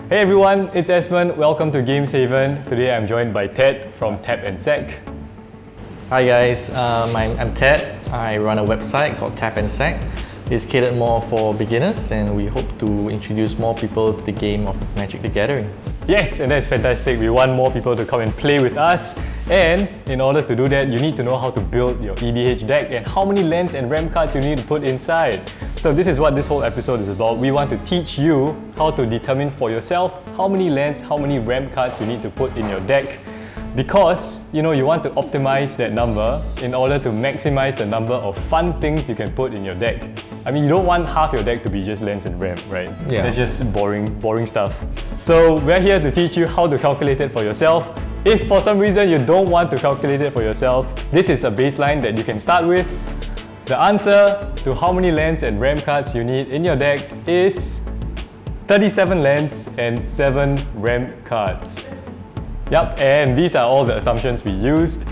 Hey everyone, it's Esmond. Welcome to Games Haven. Today I'm joined by Ted from Tap and Sec. Hi guys, I'm Ted. I run a website called Tap and Sec. It's catered more for beginners and we hope to introduce more people to the game of Magic the Gathering. Yes, and that's fantastic. We want more people to come and play with us. And in order to do that, you need to know how to build your EDH deck and how many lands and ramp cards you need to put inside. So this is what this whole episode is about. We want to teach you how to determine for yourself how many lands, how many ramp cards you need to put in your deck. Because you want to optimize that number in order to maximize the number of fun things you can put in your deck. I mean, you don't want half your deck to be just lands and ramp, right? Yeah. That's just boring stuff. So we're here to teach you how to calculate it for yourself. If for some reason you don't want to calculate it for yourself, this is a baseline that you can start with. The answer to how many lands and ramp cards you need in your deck is 37 lands and 7 ramp cards. Yep, and these are all the assumptions we used.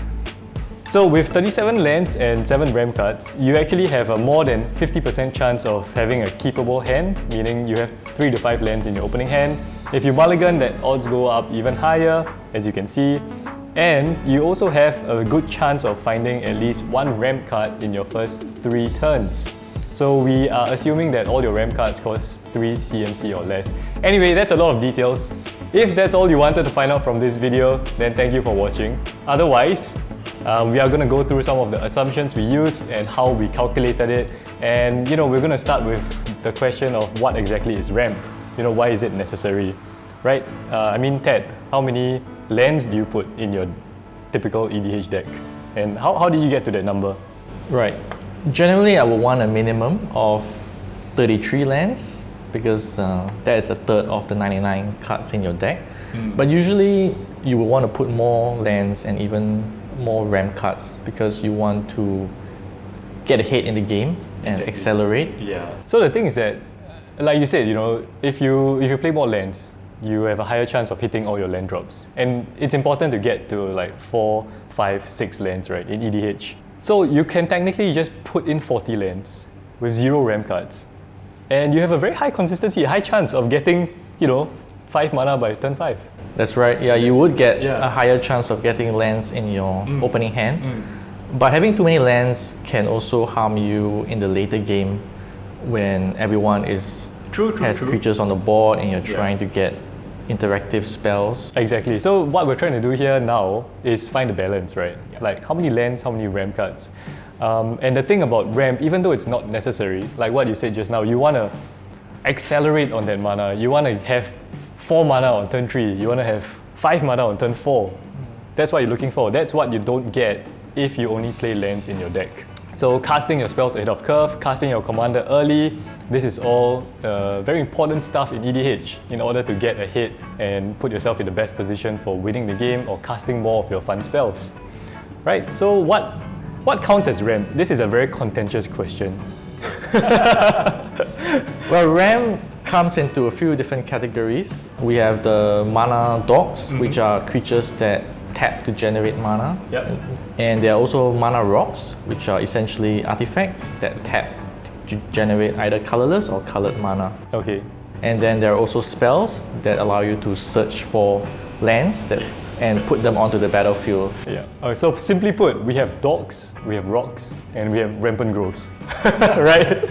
So with 37 lands and 7 ramp cards, you actually have a more than 50% chance of having a keepable hand, meaning you have 3 to 5 lands in your opening hand. If you mulligan, that odds go up even higher, as you can see. And you also have a good chance of finding at least 1 ramp card in your first 3 turns. So we are assuming that all your ramp cards cost 3 CMC or less. Anyway, that's a lot of details. If that's all you wanted to find out from this video, then thank you for watching. Otherwise, we are going to go through some of the assumptions we used and how we calculated it. And we're going to start with the question of what exactly is ramp. Why is it necessary, right? I mean, Ted, how many lands do you put in your typical EDH deck? And how did you get to that number? Right. Generally, I would want a minimum of 33 lands because that is a third of the 99 cards in your deck. But usually, you will want to put more lands and even more ramp cards because you want to get ahead in the game and accelerate. Yeah. So the thing is that, like you said, if you play more lands, you have a higher chance of hitting all your land drops. And it's important to get to like 4, 5, 6 lands, right, in EDH. So you can technically just put in 40 lands with 0 ramp cards. And you have a very high consistency, a high chance of getting, 5 mana by turn 5. That's right. Yeah, you would get a higher chance of getting lands in your opening hand. But having too many lands can also harm you in the later game when everyone has creatures on the board and you're trying to get interactive spells. Exactly. So what we're trying to do here now is find the balance, right? Like how many lands, how many ramp cards. And the thing about ramp, even though it's not necessary, like what you said just now, you want to accelerate on that mana. You want to have 4 mana on turn 3. You want to have 5 mana on turn 4. That's what you're looking for. That's what you don't get if you only play lands in your deck. So casting your spells ahead of curve, casting your commander early, this is all very important stuff in EDH in order to get ahead and put yourself in the best position for winning the game or casting more of your fun spells. Right, so what counts as ramp? This is a very contentious question. Well, ramp comes into a few different categories. We have the mana dogs, which are creatures that tap to generate mana. Yep. And there are also mana rocks, which are essentially artifacts that tap to generate either colorless or colored mana. Okay. And then there are also spells that allow you to search for lands and put them onto the battlefield. Yeah. So simply put, we have dogs, we have rocks, and we have rampant groves, right?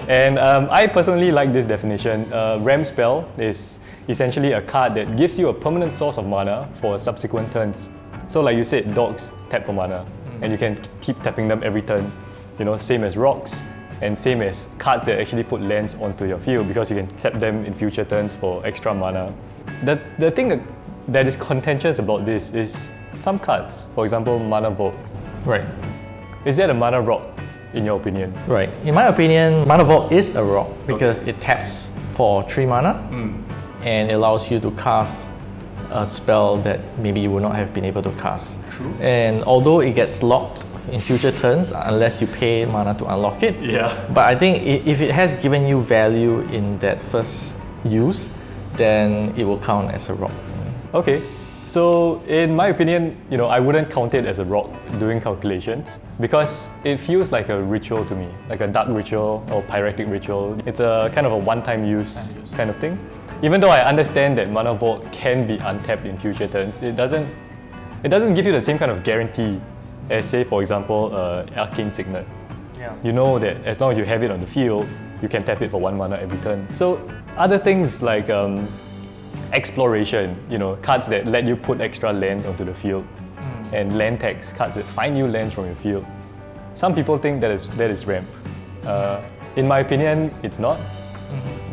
And I personally like this definition. Ramp spell is essentially a card that gives you a permanent source of mana for subsequent turns. So like you said, dogs tap for mana, and you can keep tapping them every turn. Same as rocks, and same as cards that actually put lands onto your field because you can tap them in future turns for extra mana. The thing that is contentious about this is some cards, for example, Mana Vault. Right. Is that a mana rock, in your opinion? Right. In my opinion, Mana Vault is a rock because it taps for 3 mana and it allows you to cast a spell that maybe you would not have been able to cast. True. And although it gets locked in future turns unless you pay mana to unlock it. Yeah. But I think if it has given you value in that first use, then it will count as a rock. Okay. So in my opinion, I wouldn't count it as a rock doing calculations because it feels like a ritual to me, like a dark ritual or pyretic ritual. It's a kind of a one-time use kind of thing. Even though I understand that Mana Vault can be untapped in future turns, it doesn't give you the same kind of guarantee as, say, for example, Arcane Signet. Yeah. You know that as long as you have it on the field, you can tap it for 1 mana every turn. So other things like exploration, cards that let you put extra lands onto the field, and land tags, cards that find new lands from your field. Some people think that is ramp. In my opinion, it's not.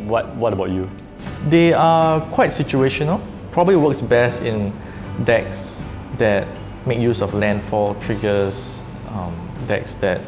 What about you? They are quite situational. Probably works best in decks that make use of landfall triggers, decks that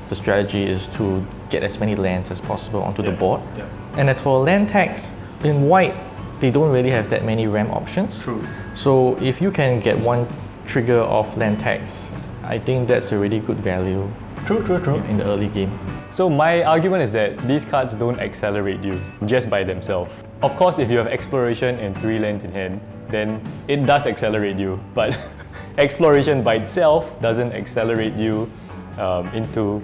the strategy is to get as many lands as possible onto the board. Yeah. And as for land tags, in white, they don't really have that many ramp options. True. So if you can get one trigger of land tags, I think that's a really good value. True. In the early game. So my argument is that these cards don't accelerate you just by themselves. Of course, if you have exploration and 3 lands in hand, then it does accelerate you. But exploration by itself doesn't accelerate you into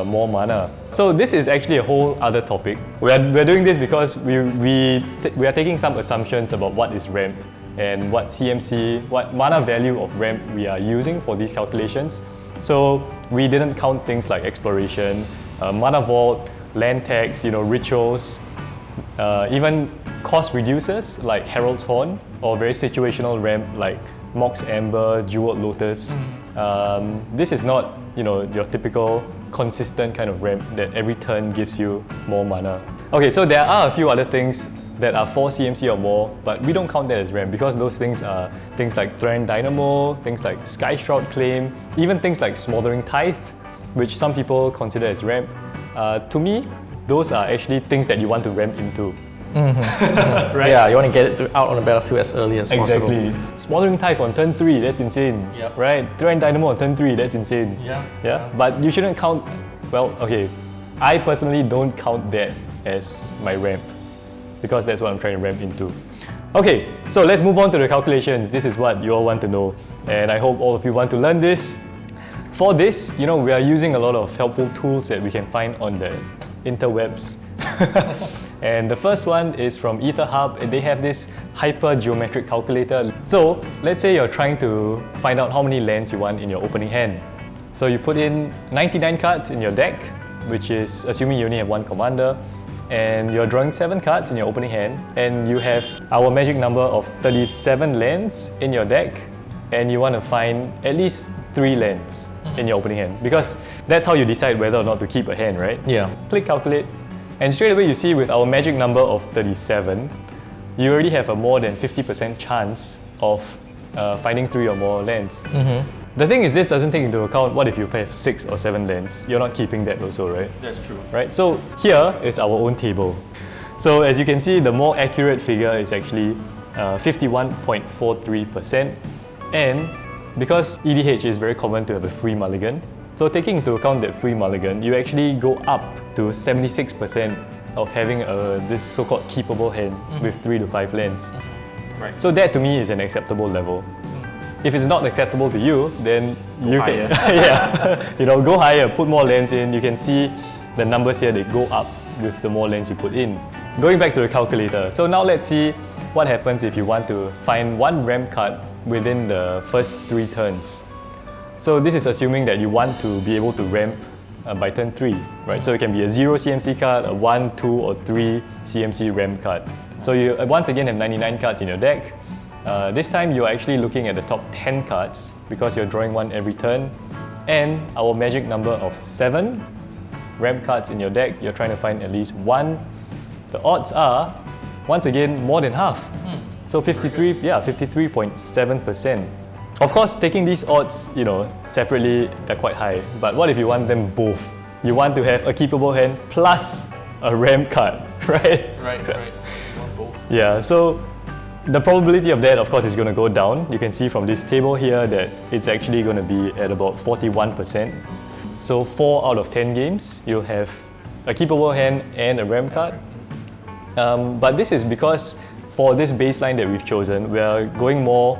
more mana. So this is actually a whole other topic. We're doing this because we are taking some assumptions about what is ramp and what CMC, what mana value of ramp we are using for these calculations. So we didn't count things like exploration, mana vault, land tags, rituals, even cost reducers like Herald's Horn, or very situational ramp like Mox Amber, Jeweled Lotus. This is not your typical consistent kind of ramp that every turn gives you more mana. Okay, so there are a few other things that are 4 CMC or more, but we don't count that as ramp because those things are things like Thran Dynamo, things like Sky Shroud Claim, even things like Smothering Tithe, which some people consider as ramp. To me, those are actually things that you want to ramp into. Right? Yeah, you want to get it out on the battlefield as early as possible. Exactly. Smothering Tithe on turn 3, that's insane. Yep. Right? Thran Dynamo on turn 3, that's insane. Yeah? But you shouldn't count, I personally don't count that as my ramp because that's what I'm trying to ramp into. Okay, so let's move on to the calculations. This is what you all want to know, and I hope all of you want to learn this. For this, we are using a lot of helpful tools that we can find on the interwebs. And the first one is from EtherHub, and they have this hyper geometric calculator. So let's say you're trying to find out how many lands you want in your opening hand. So you put in 99 cards in your deck, which is assuming you only have 1 commander, and you're drawing 7 cards in your opening hand, and you have our magic number of 37 lands in your deck, and you want to find at least 3 lands in your opening hand, because that's how you decide whether or not to keep a hand, right? Yeah. Click calculate, and straight away you see with our magic number of 37, you already have a more than 50% chance of finding 3 or more lands. The thing is, this doesn't take into account what if you have 6 or 7 lands. You're not keeping that also, right? That's true. Right? So here is our own table. So as you can see, the more accurate figure is actually 51.43%. And because EDH is very common to have a free mulligan, so taking into account that free mulligan, you actually go up to 76% of having this so-called keepable hand with 3 to 5 lands. Right. So that to me is an acceptable level. If it's not acceptable to you, then you can go higher, put more lands in. You can see the numbers here, they go up with the more lands you put in. Going back to the calculator. So now let's see what happens if you want to find 1 ramp card within the first 3 turns. So this is assuming that you want to be able to ramp by turn 3, right? So it can be a 0 CMC card, a 1, 2 or 3 CMC ramp card. So you once again have 99 cards in your deck. This time you're actually looking at the top 10 cards because you're drawing 1 every turn, and our magic number of 7 ramp cards in your deck, you're trying to find at least 1. The odds are, once again, more than half. So 53.7%. Of course, taking these odds, separately, they're quite high. But what if you want them both? You want to have a keepable hand plus a ramp card, right? Right. You want both. Yeah, so the probability of that, of course, is going to go down. You can see from this table here that it's actually going to be at about 41%. So 4 out of 10 games, you'll have a keepable hand and a ramp card. But this is because for this baseline that we've chosen, we are going more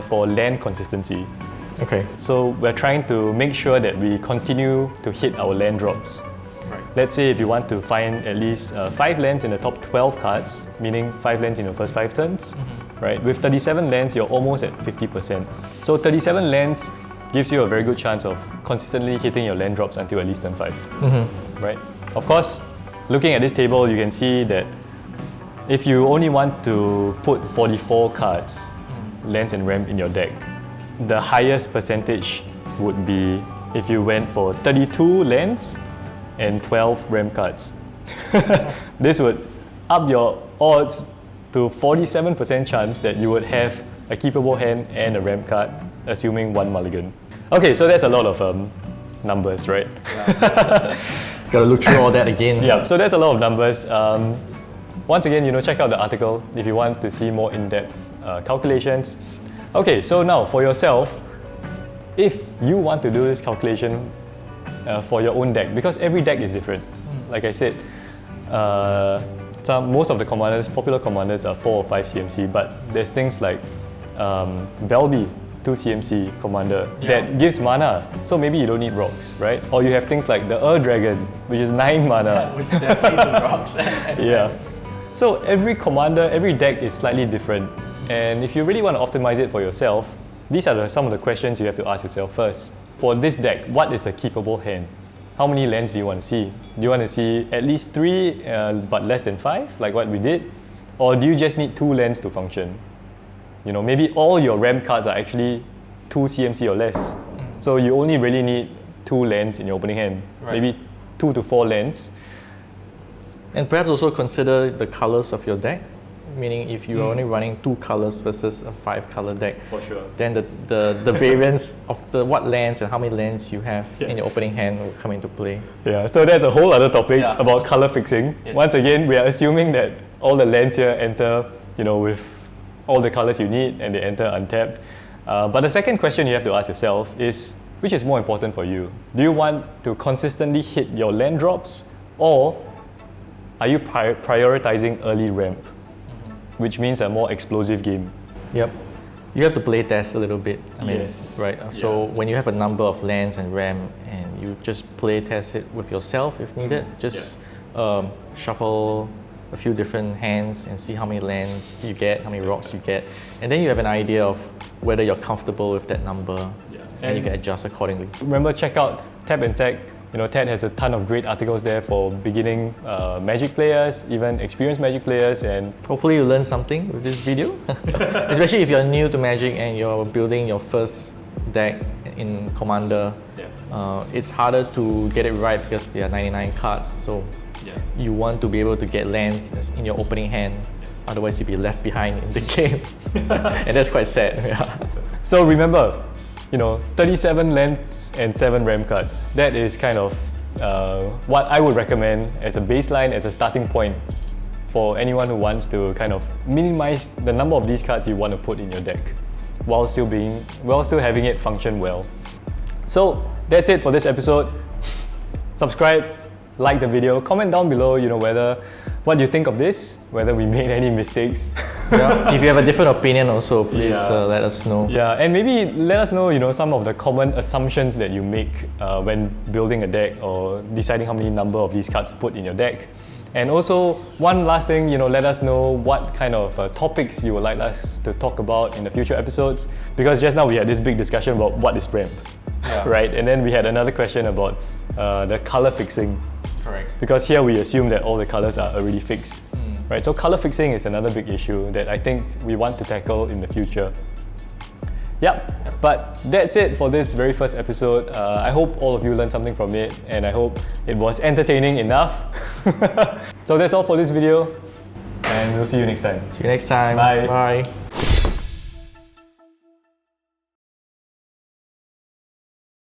for land consistency. Okay. So we're trying to make sure that we continue to hit our land drops. Right. Let's say if you want to find at least 5 lands in the top 12 cards, meaning 5 lands in your first 5 turns, right? With 37 lands, you're almost at 50%. So 37 lands gives you a very good chance of consistently hitting your land drops until at least turn 5, right? Of course, looking at this table, you can see that if you only want to put 44 cards, lands and ramp in your deck, the highest percentage would be if you went for 32 lands and 12 ramp cards. This would up your odds to 47% chance that you would have a keepable hand and a ramp card, assuming 1 mulligan. Okay, so that's a lot of numbers, right? Yeah. Gotta look through all that again. Yeah, so that's a lot of numbers. Once again, check out the article if you want to see more in-depth calculations. Okay, so now for yourself, if you want to do this calculation for your own deck, because every deck is different. Like I said, most of the commanders, popular commanders are 4 or 5 CMC, but there's things like Belby, 2 CMC commander that gives mana, so maybe you don't need rocks, right? Or you have things like the Dragon, which is 9 mana. With definitely rocks. Yeah. So every commander, every deck is slightly different. And if you really want to optimize it for yourself, these are some of the questions you have to ask yourself first. For this deck, what is a keepable hand? How many lands do you want to see? Do you want to see at least 3 but less than 5, like what we did? Or do you just need 2 lands to function? Maybe all your ramp cards are actually 2 CMC or less. So you only really need 2 lands in your opening hand. Right. Maybe 2 to 4 lands. And perhaps also consider the colors of your deck. Meaning if you're only running 2 colors versus a 5 color deck, for sure, then the variance of what lands and how many lands you have in your opening hand will come into play. Yeah, so that's a whole other topic about color fixing. Yes. Once again, we are assuming that all the lands here enter, with all the colors you need and they enter untapped. But the second question you have to ask yourself is, which is more important for you? Do you want to consistently hit your land drops, or are you prioritizing early ramp? Which means a more explosive game. Yep. You have to play test a little bit. Yes. Right? So when you have a number of lands and ramp and you just play test it with yourself if needed, just shuffle a few different hands and see how many lands you get, how many rocks you get. And then you have an idea of whether you're comfortable with that number and you can adjust accordingly. Remember, check out Tab and Tech. Ted has a ton of great articles there for beginning Magic players, even experienced Magic players, and hopefully you learn something with this video. Especially if you're new to Magic and you're building your first deck in Commander. It's harder to get it right because there are 99 cards, so you want to be able to get lands in your opening hand, otherwise you'll be left behind in the game. And that's quite sad. So remember, 37 lands and 7 ramp cards. That is kind of what I would recommend as a baseline, as a starting point for anyone who wants to kind of minimize the number of these cards you want to put in your deck while still having it function well. So that's it for this episode. Subscribe, like the video, comment down below, what you think of this, whether we made any mistakes. If you have a different opinion also, please let us know. Yeah, and maybe let us know, some of the common assumptions that you make when building a deck or deciding how many number of these cards to put in your deck. And also, one last thing, let us know what kind of topics you would like us to talk about in the future episodes. Because just now we had this big discussion about what is ramp, right? And then we had another question about the color fixing. Correct. Because here we assume that all the colors are already fixed. Right? So color fixing is another big issue that I think we want to tackle in the future. But that's it for this very first episode. I hope all of you learned something from it, and I hope it was entertaining enough. So that's all for this video, and we'll see you next time. See you next time. Bye. Bye.